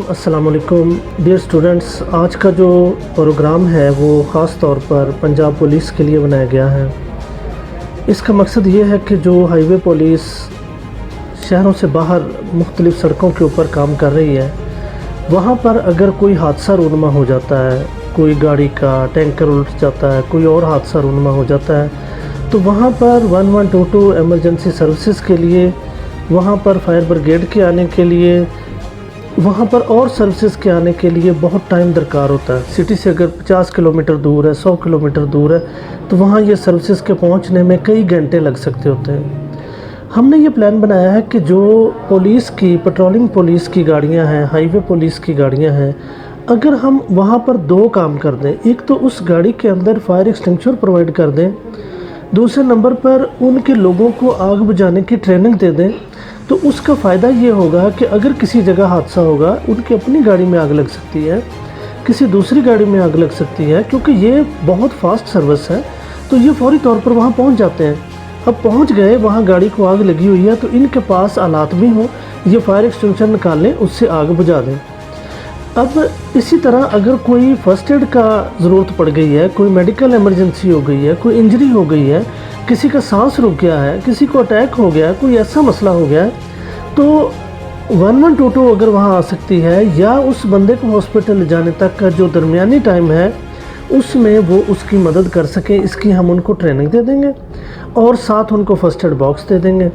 अस्सलाम वालेकुम dear students. आज का जो प्रोग्राम है वो ख़ास तौर पर पंजाब पुलिस के लिए बनाया गया है। इसका मकसद ये है कि जो हाईवे पुलिस शहरों से बाहर मुख्तलिफ़ सड़कों के ऊपर काम कर रही है, वहाँ पर अगर कोई हादसा रूनुमा हो जाता है, कोई गाड़ी का टैंकर उलट जाता है, कोई और हादसा रूनुमा हो जाता है, तो वहाँ पर 1122 एमरजेंसी सर्विसेज के लिए, वहाँ पर फायर ब्रिगेड के आने के लिए, वहाँ पर और सर्विसेज के आने के लिए बहुत टाइम दरकार होता है। सिटी से अगर 50 किलोमीटर दूर है, 100 किलोमीटर दूर है, तो वहाँ ये सर्विसेज के पहुँचने में कई घंटे लग सकते होते हैं। हमने ये प्लान बनाया है कि जो पुलिस की पेट्रोलिंग पुलिस की गाड़ियाँ हैं, हाईवे पुलिस की गाड़ियाँ हैं, अगर हम वहाँ पर दो काम कर दें। एक तो उस गाड़ी के अंदर फायर एक्सटिंग्विशर प्रोवाइड कर दें, दूसरे नंबर पर उनके लोगों को आग बुझाने की ट्रेनिंग दे दें, तो उसका फ़ायदा ये होगा कि अगर किसी जगह हादसा होगा, उनकी अपनी गाड़ी में आग लग सकती है, किसी दूसरी गाड़ी में आग लग सकती है, क्योंकि ये बहुत फास्ट सर्विस है, तो ये फौरी तौर पर वहाँ पहुँच जाते हैं। अब पहुँच गए, वहाँ गाड़ी को आग लगी हुई है, तो इनके पास आलात भी हों, ये फायर एक्सटिंग्विशर निकाल लें, उससे आग बुझा दें। अब इसी तरह अगर कोई फ़र्स्ट एड का ज़रूरत पड़ गई है, कोई मेडिकल इमरजेंसी हो गई है, कोई इंजरी हो गई है, किसी का सांस रुक गया है, किसी को अटैक हो गया है, कोई ऐसा मसला हो गया है, तो 1122 अगर वहाँ आ सकती है, या उस बंदे को हॉस्पिटल ले जाने तक का जो दरमियानी टाइम है उसमें वो उसकी मदद कर सके, इसकी हम उनको ट्रेनिंग दे देंगे और साथ उनको फ़र्स्ट एड बॉक्स दे देंगे।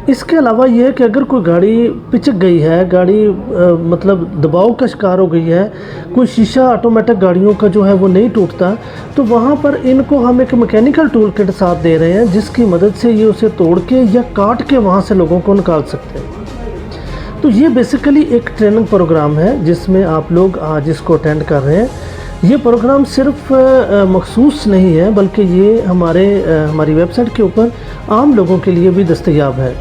इसके अलावा ये है कि अगर कोई गाड़ी पिचक गई है, गाड़ी मतलब दबाव का शिकार हो गई है, कोई शीशा ऑटोमेटिक गाड़ियों का जो है वो नहीं टूटता, तो वहाँ पर इनको हम एक मैकेनिकल टूल किट साथ दे रहे हैं, जिसकी मदद से ये उसे तोड़ के या काट के वहाँ से लोगों को निकाल सकते हैं। तो ये बेसिकली एक ट्रेनिंग प्रोग्राम है जिसमें आप लोग आज इसको अटेंड कर रहे हैं। ये प्रोग्राम सिर्फ मखसूस नहीं है, बल्कि ये हमारी वेबसाइट के ऊपर आम लोगों के लिए भी दस्तयाब है।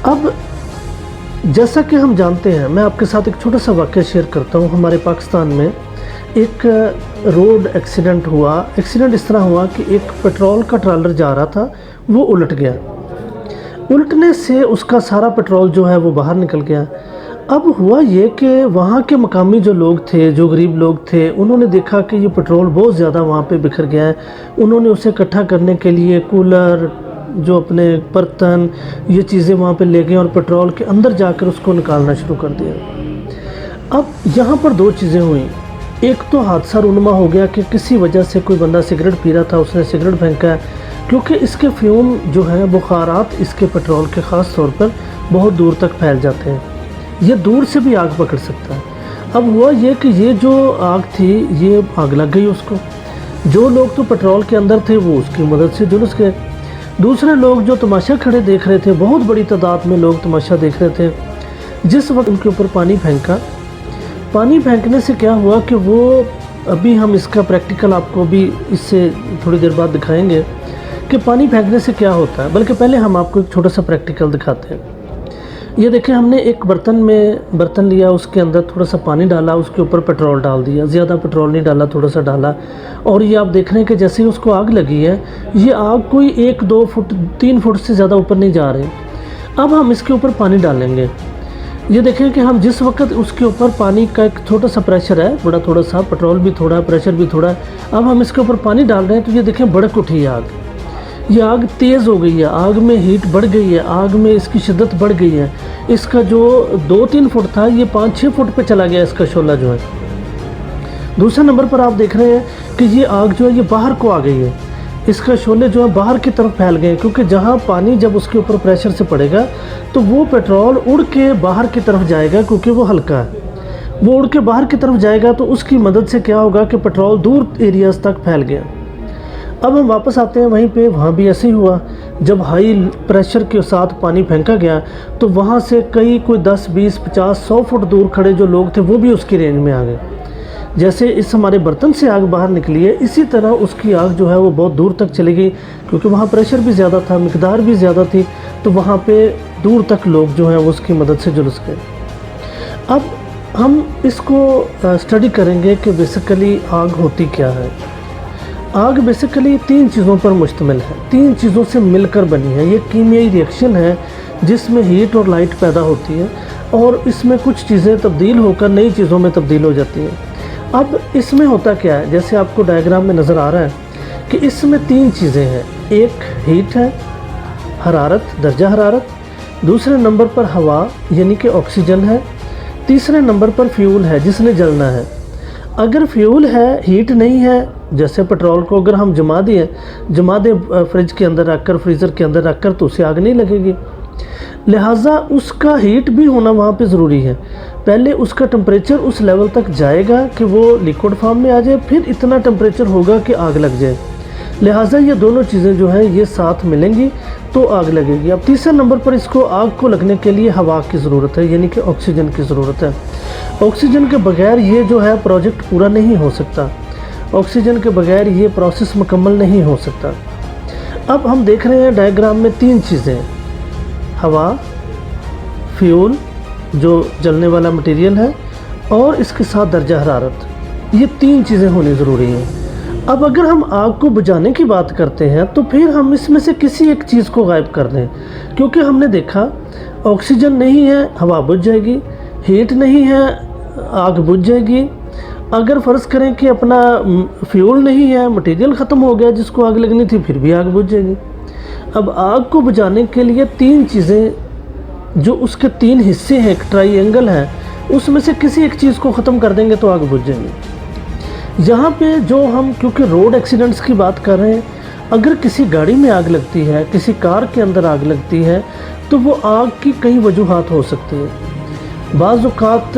अब जैसा कि हम जानते हैं, मैं आपके साथ एक छोटा सा वाक़या शेयर करता हूँ। हमारे पाकिस्तान में एक रोड एक्सीडेंट हुआ। एक्सीडेंट इस तरह हुआ कि एक पेट्रोल का ट्रालर जा रहा था, वो उलट गया। उलटने से उसका सारा पेट्रोल जो है वो बाहर निकल गया। अब हुआ ये कि वहाँ के मकामी जो लोग थे, जो गरीब लोग थे, उन्होंने देखा कि ये पेट्रोल बहुत ज़्यादा वहाँ पे बिखर गया है। उन्होंने उसे इकट्ठा करने के लिए कूलर, जो अपने बर्तन, ये चीज़ें वहाँ पे ले गए और पेट्रोल के अंदर जाकर उसको निकालना शुरू कर दिया। अब यहाँ पर दो चीज़ें हुई। एक तो हादसा रूनुमा हो गया कि किसी वजह से कोई बंदा सिगरेट पी रहा था, उसने सिगरेट फेंका, क्योंकि इसके फ्यूम जो हैं, बुखारात इसके पेट्रोल के ख़ास तौर पर बहुत दूर तक फैल जाते हैं, ये दूर से भी आग पकड़ सकता है। अब हुआ ये कि ये जो आग थी, ये आग लग गई उसको। जो लोग तो पेट्रोल के अंदर थे वो उसकी मदद से झुलस गए। दूसरे लोग जो तमाशा खड़े देख रहे थे, बहुत बड़ी तादाद में लोग तमाशा देख रहे थे, जिस वक्त उनके ऊपर पानी फेंका। पानी फेंकने से क्या हुआ कि वो, अभी हम इसका प्रैक्टिकल आपको भी इससे थोड़ी देर बाद दिखाएंगे कि पानी फेंकने से क्या होता है, बल्कि पहले हम आपको एक छोटा सा प्रैक्टिकल दिखाते हैं। ये देखें, हमने एक बर्तन लिया, उसके अंदर थोड़ा सा पानी डाला, उसके ऊपर पेट्रोल डाल दिया। ज़्यादा पेट्रोल नहीं डाला, थोड़ा सा डाला, और ये आप देख रहे हैं कि जैसे ही उसको आग लगी है, ये आग कोई 1-2 फुट 3 फुट से ज़्यादा ऊपर नहीं जा रही। अब हम इसके ऊपर पानी डालेंगे। ये देखें कि हम जिस वक्त उसके ऊपर पानी का एक छोटा सा प्रेशर है, बड़ा थोड़ा सा, पेट्रोल भी थोड़ा, प्रेशर भी थोड़ा, अब हम इसके ऊपर पानी डाल रहे हैं, तो ये देखें भड़क उठी है आग। ये आग तेज़ हो गई है, आग में हीट बढ़ गई है, आग में इसकी शिद्दत बढ़ गई है। इसका जो 2-3 फुट था, ये 5-6 फुट पे चला गया इसका शोला जो है। दूसरे नंबर पर आप देख रहे हैं कि ये आग जो है ये बाहर को आ गई है। इसका शोले जो है बाहर की तरफ फैल गए, क्योंकि जहाँ पानी जब उसके ऊपर प्रेशर से पड़ेगा तो वो पेट्रोल उड़ के बाहर की तरफ जाएगा, क्योंकि वो हल्का है। वो उड़ के बाहर की तरफ जाएगा, तो उसकी मदद से क्या होगा कि पेट्रोल दूर एरियाज़ तक फैल गया। अब हम वापस आते हैं वहीं पे, वहाँ भी ऐसे ही हुआ। जब हाई प्रेशर के साथ पानी फेंका गया, तो वहाँ से कोई 10, 20, 50, 100 फुट दूर खड़े जो लोग थे, वो भी उसकी रेंज में आ गए। जैसे इस हमारे बर्तन से आग बाहर निकली है, इसी तरह उसकी आग जो है वो बहुत दूर तक चली गई, क्योंकि वहाँ प्रेशर भी ज़्यादा था, मिकदार भी ज़्यादा थी, तो वहाँ पे दूर तक लोग जो हैं वो उसकी मदद से झुलस गए। अब हम इसको स्टडी करेंगे कि बेसिकली आग होती क्या है। आग बेसिकली 3 चीज़ों पर मुश्तमिल है, 3 चीज़ों से मिलकर बनी है। ये कीमियाई रिएक्शन है जिसमें हीट और लाइट पैदा होती है और इसमें कुछ चीज़ें तब्दील होकर नई चीज़ों में तब्दील हो जाती हैं। अब इसमें होता क्या है, जैसे आपको डायग्राम में नज़र आ रहा है कि इसमें 3 चीज़ें हैं। एक हीट है, हरारत, दर्जा हरारत, दूसरे नंबर पर हवा यानी कि ऑक्सीजन है, तीसरे नंबर पर फ्यूल है जिसने जलना है। अगर फ्यूल है, हीट नहीं है, जैसे पेट्रोल को अगर हम जमा दें फ्रिज के अंदर रखकर, फ्रीज़र के अंदर रखकर, तो उसे आग नहीं लगेगी। लिहाजा उसका हीट भी होना वहाँ पे ज़रूरी है। पहले उसका टेम्परेचर उस लेवल तक जाएगा कि वो लिक्विड फॉर्म में आ जाए, फिर इतना टेम्परेचर होगा कि आग लग जाए। लिहाजा ये दोनों चीज़ें जो हैं ये साथ मिलेंगी तो आग लगेगी। अब तीसरे नंबर पर इसको आग को लगने के लिए हवा की ज़रूरत है, यानी कि ऑक्सीजन की ज़रूरत है। ऑक्सीजन के बगैर ये जो है प्रोजेक्ट पूरा नहीं हो सकता, ऑक्सीजन के बगैर ये प्रोसेस मुकम्मल नहीं हो सकता। अब हम देख रहे हैं डायग्राम में 3 चीज़ें, हवा, फ्यूल जो जलने वाला मटेरियल है, और इसके साथ दर्जा हरारत। ये 3 चीज़ें होनी ज़रूरी हैं। अब अगर हम आग को बुझाने की बात करते हैं तो फिर हम इसमें से किसी एक चीज़ को गायब कर दें, क्योंकि हमने देखा ऑक्सीजन नहीं है, हवा बुझ जाएगी, हीट नहीं है, आग बुझ जाएगी। अगर फ़र्ज़ करें कि अपना फ्यूल नहीं है, मटेरियल ख़त्म हो गया जिसको आग लगनी थी, फिर भी आग बुझ जाएगी। अब आग को बुझाने के लिए 3 चीज़ें, जो उसके 3 हिस्से हैं, एक ट्राइएंगल है, उसमें से किसी एक चीज़ को ख़त्म कर देंगे तो आग बुझ जाएगी। यहाँ पे जो हम क्योंकि रोड एक्सीडेंट्स की बात कर रहे हैं, अगर किसी गाड़ी में आग लगती है, किसी कार के अंदर आग लगती है, तो वो आग की कई वजूहात हो सकती है। बाज़ औक़ात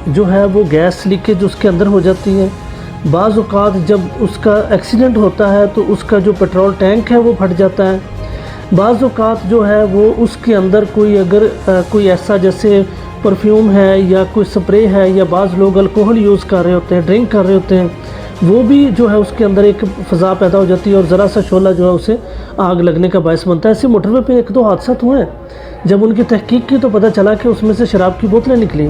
जो है वो गैस लीकेज उसके अंदर हो जाती है। बाज़ औक़ात जब उसका एक्सीडेंट होता है तो उसका जो पेट्रोल टैंक है वो फट जाता है। बाज़ औक़ात जो है वो उसके अंदर कोई अगर कोई ऐसा जैसे परफ्यूम है या कोई स्प्रे है, या बाज़ लोग अल्कोहल यूज़ कर रहे होते हैं, ड्रिंक कर रहे होते हैं, वो भी जो है उसके अंदर एक फ़ज़ा पैदा हो जाती है और ज़रा सा शोला जो है उसे आग लगने का बायस बनता है। ऐसे मोटरवे पे 1-2 हादसा हुए हैं, जब उनकी तहकीक की तो पता चला कि उसमें से शराब की बोतलें निकली।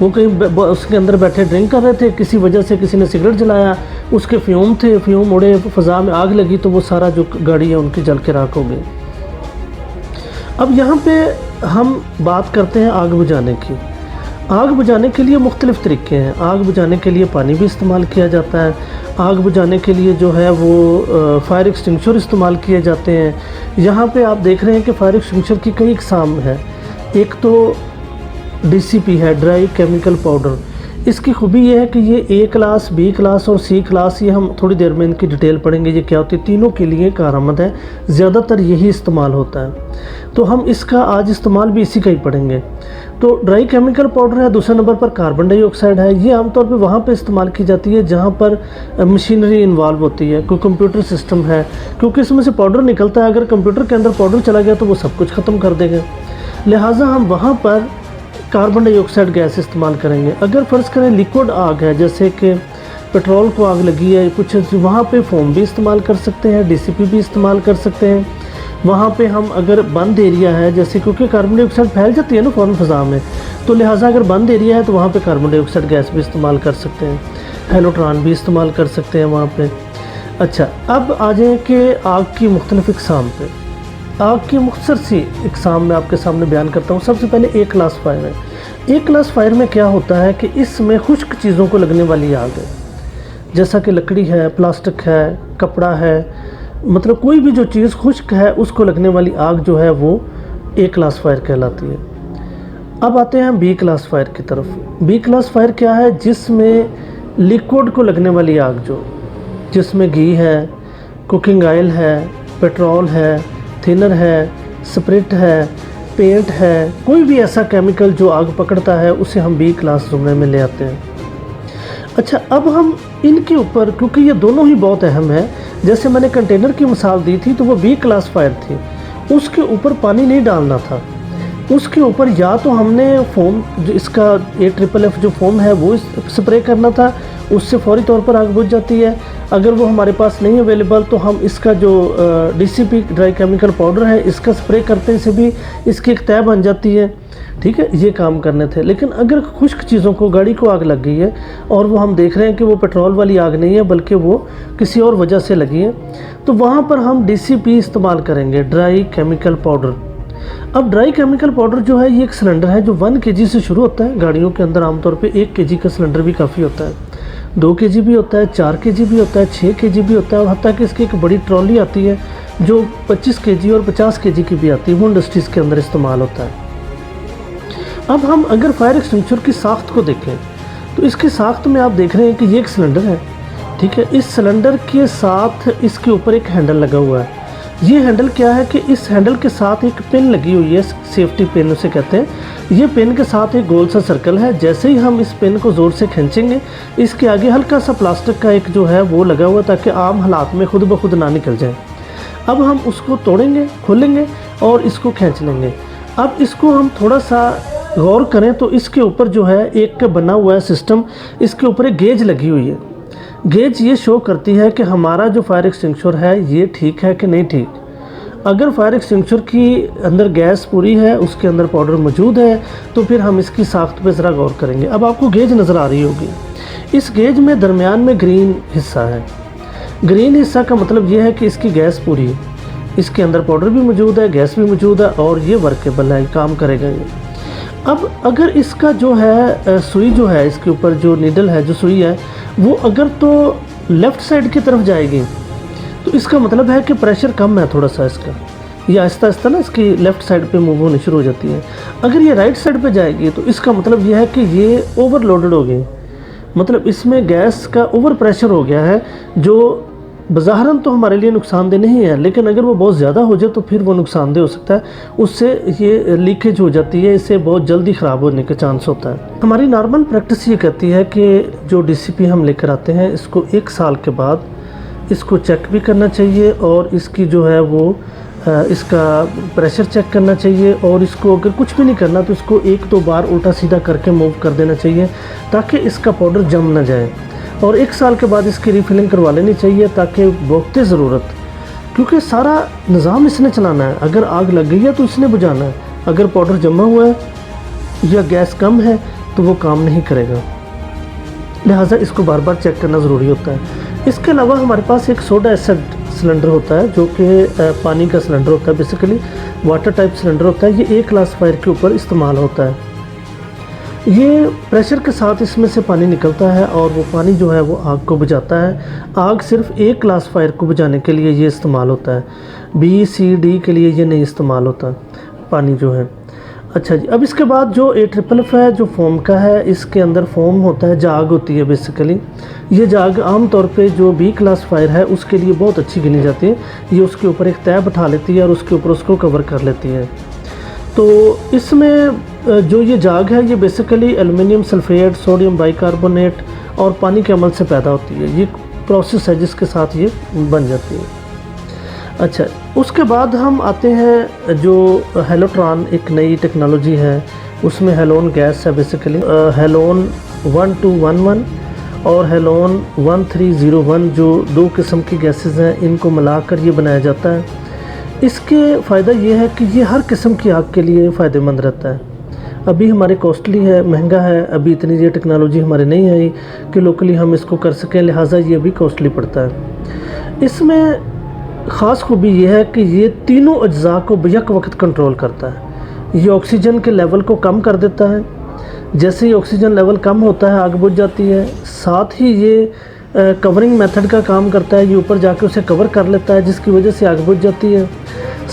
वो कहीं उसके अंदर बैठे ड्रिंक कर रहे थे, किसी वजह से किसी ने सिगरेट जलाया, उसके फ्यूम थे, फ्यूम उड़े, फ़ज़ा में आग लगी, तो वो सारा जो गाड़ी है उनकी जल के राख हो गई। अब यहाँ पे हम बात करते हैं आग बुझाने की। आग बुझाने के लिए मुख्तलिफ़ तरीक़े हैं। आग बुझाने के लिए पानी भी इस्तेमाल किया जाता है। आग बुझाने के लिए जो है वो फायर एक्सटिंग्विशर इस्तेमाल किए जाते हैं। यहाँ पे आप देख रहे हैं कि फायर एक्सटिंग्विशर की कई इक़साम हैं। एक तो DCP है, ड्राई केमिकल पाउडर। इसकी खूबी ये है कि ये A क्लास, B क्लास और C क्लास, ये हम थोड़ी देर में इनकी डिटेल पढ़ेंगे ये क्या होती है। तीनों के लिए कारआमद है, ज़्यादातर यही इस्तेमाल होता है, तो हम इसका आज इस्तेमाल भी इसी का ही पढ़ेंगे। तो ड्राई केमिकल पाउडर है, दूसरे नंबर पर कार्बन डाइऑक्साइड है। ये आमतौर पे वहाँ पे इस्तेमाल की जाती है जहाँ पर मशीनरी इन्वॉल्व होती है, कोई कंप्यूटर सिस्टम है, क्योंकि इसमें से पाउडर निकलता है। अगर कंप्यूटर के अंदर पाउडर चला गया तो वो सब कुछ ख़त्म कर देगा। लिहाजा हम वहाँ पर कार्बन डाइऑक्साइड गैस इस्तेमाल करेंगे। अगर फ़र्ज़ करें लिक्विड आग है, जैसे कि पेट्रोल को आग लगी है कुछ, वहाँ पे फोम भी इस्तेमाल कर सकते हैं, DCP भी इस्तेमाल कर सकते हैं। वहाँ पे हम अगर बंद एरिया है, जैसे क्योंकि कार्बन डाइऑक्साइड फैल जाती है ना फ़ौरन फ़ज़ा में, तो लिहाजा अगर बंद एरिया है तो वहाँ पे कार्बन डाइऑक्साइड गैस भी इस्तेमाल कर सकते हैं, हेलोट्रॉन भी इस्तेमाल कर सकते हैं वहाँ पे। अच्छा, अब आ जाए कि आग की मुख्तलिफ़ इक़साम पे। आग की मुख्तसर सी इक़साम मैं आपके सामने बयान करता हूँ। सबसे पहले A क्लास फायर है। A क्लास फायर में क्या होता है कि इसमें खुश्क चीज़ों को लगने वाली आग है, जैसा कि लकड़ी है, प्लास्टिक है, कपड़ा है, मतलब कोई भी जो चीज़ खुश्क है उसको लगने वाली आग जो है वो A क्लास फायर कहलाती है। अब आते हैं B क्लास फायर की तरफ। B क्लास फायर क्या है? जिसमें लिक्विड को लगने वाली आग, जिसमें घी है, कुकिंग ऑयल है, पेट्रोल है, थिनर है, स्प्रिट है, पेंट है, कोई भी ऐसा केमिकल जो आग पकड़ता है उसे हम B क्लास ज़ुमरे में ले आते हैं। अच्छा, अब हम इनके ऊपर, क्योंकि ये दोनों ही बहुत अहम है, जैसे मैंने कंटेनर की मिसाल दी थी तो वो B क्लास फायर थी, उसके ऊपर पानी नहीं डालना था। उसके ऊपर या तो हमने फोम, जो इसका AFFF जो फोम है वो स्प्रे करना था, उससे फौरी तौर पर आग बुझ जाती है। अगर वो हमारे पास नहीं अवेलेबल तो हम इसका जो DCP ड्राई केमिकल पाउडर है इसका स्प्रे करने से भी इसकी एक तय बन जाती है। ठीक है, ये काम करने थे। लेकिन अगर खुश्क चीज़ों को, गाड़ी को आग लग गई है और वो हम देख रहे हैं कि वो पेट्रोल वाली आग नहीं है बल्कि वो किसी और वजह से लगी है, तो वहाँ पर हम DCP इस्तेमाल करेंगे, ड्राई केमिकल पाउडर। अब ड्राई केमिकल पाउडर जो है ये एक सिलेंडर है जो 1 kg से शुरू होता है। गाड़ियों के अंदर आमतौर पे 1 kg का सिलेंडर भी काफ़ी होता है, 2 kg भी होता है, 4 kg भी होता है, 6 kg भी होता है, और हत्ता कि इसकी एक बड़ी ट्रॉली आती है जो 25 kg और 50 kg की भी आती है, वो इंडस्ट्रीज़ के अंदर इस्तेमाल होता है। अब हम अगर फायर एक्सटिंग्विशर की साख्त को देखें तो इसकी साख्त में आप देख रहे हैं कि ये एक सिलेंडर है, ठीक है। इस सिलेंडर के साथ इसके ऊपर एक हैंडल लगा हुआ है। ये हैंडल क्या है कि इस हैंडल के साथ एक पिन लगी हुई है, सेफ्टी पिन उसे कहते हैं। ये पिन के साथ एक गोल सा सर्कल है। जैसे ही हम इस पिन को ज़ोर से खींचेंगे, इसके आगे हल्का सा प्लास्टिक का एक जो है वो लगा हुआ, ताकि आम हालात में खुद ब खुद ना निकल जाए। अब हम उसको तोड़ेंगे, खोलेंगे और इसको खींच लेंगे। अब इसको हम थोड़ा सा गौर करें तो इसके ऊपर जो है एक बना हुआ है सिस्टम, इसके ऊपर एक गेज लगी हुई है। गेज ये शो करती है कि हमारा जो फायर एक्सटिंग्विशर है ये ठीक है कि नहीं ठीक। अगर फायर एक्सटिंग्विशर की अंदर गैस पूरी है, उसके अंदर पाउडर मौजूद है, तो फिर हम इसकी साख्त पे ज़रा गौर करेंगे। अब आपको गेज नज़र आ रही होगी। इस गेज में दरमियान में ग्रीन हिस्सा है। ग्रीन हिस्सा का मतलब ये है कि इसकी गैस पूरी है, इसके अंदर पाउडर भी मौजूद है, गैस भी मौजूद है और ये वर्केबल है, काम करेगा ये। अब अगर इसका जो है सुई जो है, इसके ऊपर जो नीडल है, जो सुई है, वो अगर तो लेफ़्ट साइड की तरफ जाएगी तो इसका मतलब है कि प्रेशर कम है थोड़ा सा इसका, ये आहिस्ता आहिस्ता ना इसकी लेफ़्ट साइड पे मूव होनी शुरू हो जाती है। अगर ये राइट साइड पे जाएगी तो इसका मतलब ये है कि ये ओवरलोडेड हो गई, मतलब इसमें गैस का ओवर प्रेशर हो गया है, जो बज़ाहरन तो हमारे लिए नुकसानदेह नहीं है, लेकिन अगर वो बहुत ज़्यादा हो जाए तो फिर वो नुकसानदेह हो सकता है। उससे ये लीकेज हो जाती है, इससे बहुत जल्दी ख़राब होने का चांस होता है। हमारी नॉर्मल प्रैक्टिस ये कहती है कि जो DCP हम लेकर आते हैं, इसको 1 साल के बाद इसको चेक भी करना चाहिए और इसकी जो है वो इसका प्रेशर चेक करना चाहिए, और इसको अगर कुछ भी नहीं करना तो इसको 1-2 बार उल्टा सीधा करके मूव कर देना चाहिए, ताकि इसका पाउडर जम ना जाए। और 1 साल के बाद इसकी रीफिलिंग करवा लेनी चाहिए, ताकि वक्त ज़रूरत, क्योंकि सारा निज़ाम इसने चलाना है। अगर आग लग गई है तो इसने बुझाना है, अगर पाउडर जमा हुआ है या गैस कम है तो वो काम नहीं करेगा, लिहाजा इसको बार बार चेक करना ज़रूरी होता है। इसके अलावा हमारे पास एक सोडा एसिड सिलेंडर होता है, जो कि पानी का सिलेंडर होता है, बेसिकली वाटर टाइप सिलेंडर होता है। ये 1 क्लास फायर के ऊपर इस्तेमाल होता है। ये प्रेशर के साथ इसमें से पानी निकलता है और वो पानी जो है वो आग को बुझाता है। आग सिर्फ 1 क्लास फायर को बुझाने के लिए ये इस्तेमाल होता है, B, C, D के लिए ये नहीं इस्तेमाल होता पानी जो है। अच्छा जी, अब इसके बाद जो AFFF है, जो फोम का है, इसके अंदर फोम होता है, जाग होती है बेसिकली। ये जाग आम तौर पे जो B क्लास फायर है उसके लिए बहुत अच्छी गिनी जाती है। ये उसके ऊपर एक तह बैठा लेती है और उसके ऊपर उसको कवर कर लेती है। तो इसमें जो ये जाग है ये basically aluminium sulphate, sodium bicarbonate और पानी के अमल से पैदा होती है। ये प्रोसेस है जिसके साथ ये बन जाती है। अच्छा, उसके बाद हम आते हैं जो हेलोट्रॉन, एक नई टेक्नोलॉजी है, उसमें हेलोन गैस है बेसिकली। हेलोन 1211 और हेलोन 1301 जो 2 किस्म की गैसेस हैं, इनको मिलाकर ये बनाया जाता है। इसके फ़ायदा ये है कि ये हर किस्म की आग के लिए फ़ायदेमंद रहता है। अभी हमारे कॉस्टली है, महंगा है, अभी इतनी ये टेक्नोलॉजी हमारे नहीं आई कि लोकली हम इसको कर सकें, लिहाजा ये भी कॉस्टली पड़ता है। इसमें ख़ास खूबी ये है कि ये तीनों अज्जा को यक वक्त कंट्रोल करता है। ये ऑक्सीजन के लेवल को कम कर देता है, जैसे ही ऑक्सीजन लेवल कम होता है आग बुझ जाती है। साथ ही ये कवरिंग मेथड का काम करता है, ये ऊपर जाके उसे कवर कर लेता है, जिसकी वजह से आग बुझ जाती है।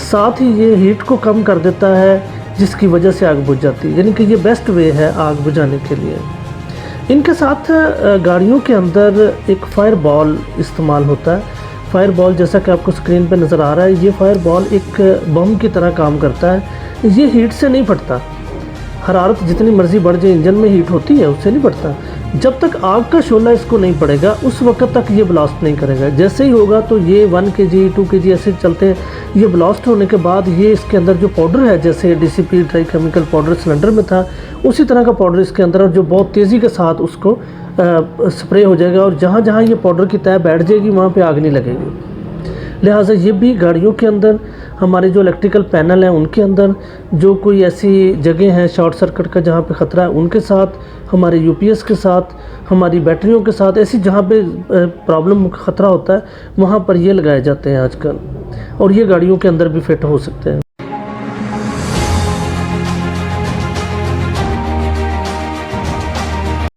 साथ ही ये हीट को कम कर देता है, जिसकी वजह से आग बुझ जाती है। यानी कि ये बेस्ट वे है आग बुझाने के लिए। इनके साथ गाड़ियों के अंदर एक फायर बॉल इस्तेमाल होता है। फायर बॉल जैसा कि आपको स्क्रीन पे नज़र आ रहा है, ये फायर बॉल एक बम की तरह काम करता है। ये हीट से नहीं फटता, हरारत जितनी मर्ज़ी बढ़ जाए, इंजन में हीट होती है, उससे नहीं फटता। जब तक आग का शोला इसको नहीं पड़ेगा उस वक्त तक ये ब्लास्ट नहीं करेगा। जैसे ही होगा तो ये 1 kg 2 kg ऐसे चलते हैं। ये ब्लास्ट होने के बाद ये इसके अंदर जो पाउडर है, जैसे DCP dry chemical powder cylinder में था, उसी तरह का पाउडर इसके अंदर, और जो बहुत तेज़ी के साथ उसको स्प्रे हो जाएगा, और जहाँ जहाँ ये पाउडर की तह बैठ जाएगी वहाँ पे आग नहीं लगेगी। लिहाजा ये भी गाड़ियों के अंदर, हमारे जो इलेक्ट्रिकल पैनल हैं उनके अंदर, जो कोई ऐसी जगह हैं शॉर्ट सर्किट का जहाँ पे ख़तरा है, उनके साथ, हमारे UPS के साथ, हमारी बैटरियों के साथ, ऐसी जहाँ पे प्रॉब्लम ख़तरा होता है वहाँ पर ये लगाए जाते हैं आजकल, और ये गाड़ियों के अंदर भी फिट हो सकते हैं।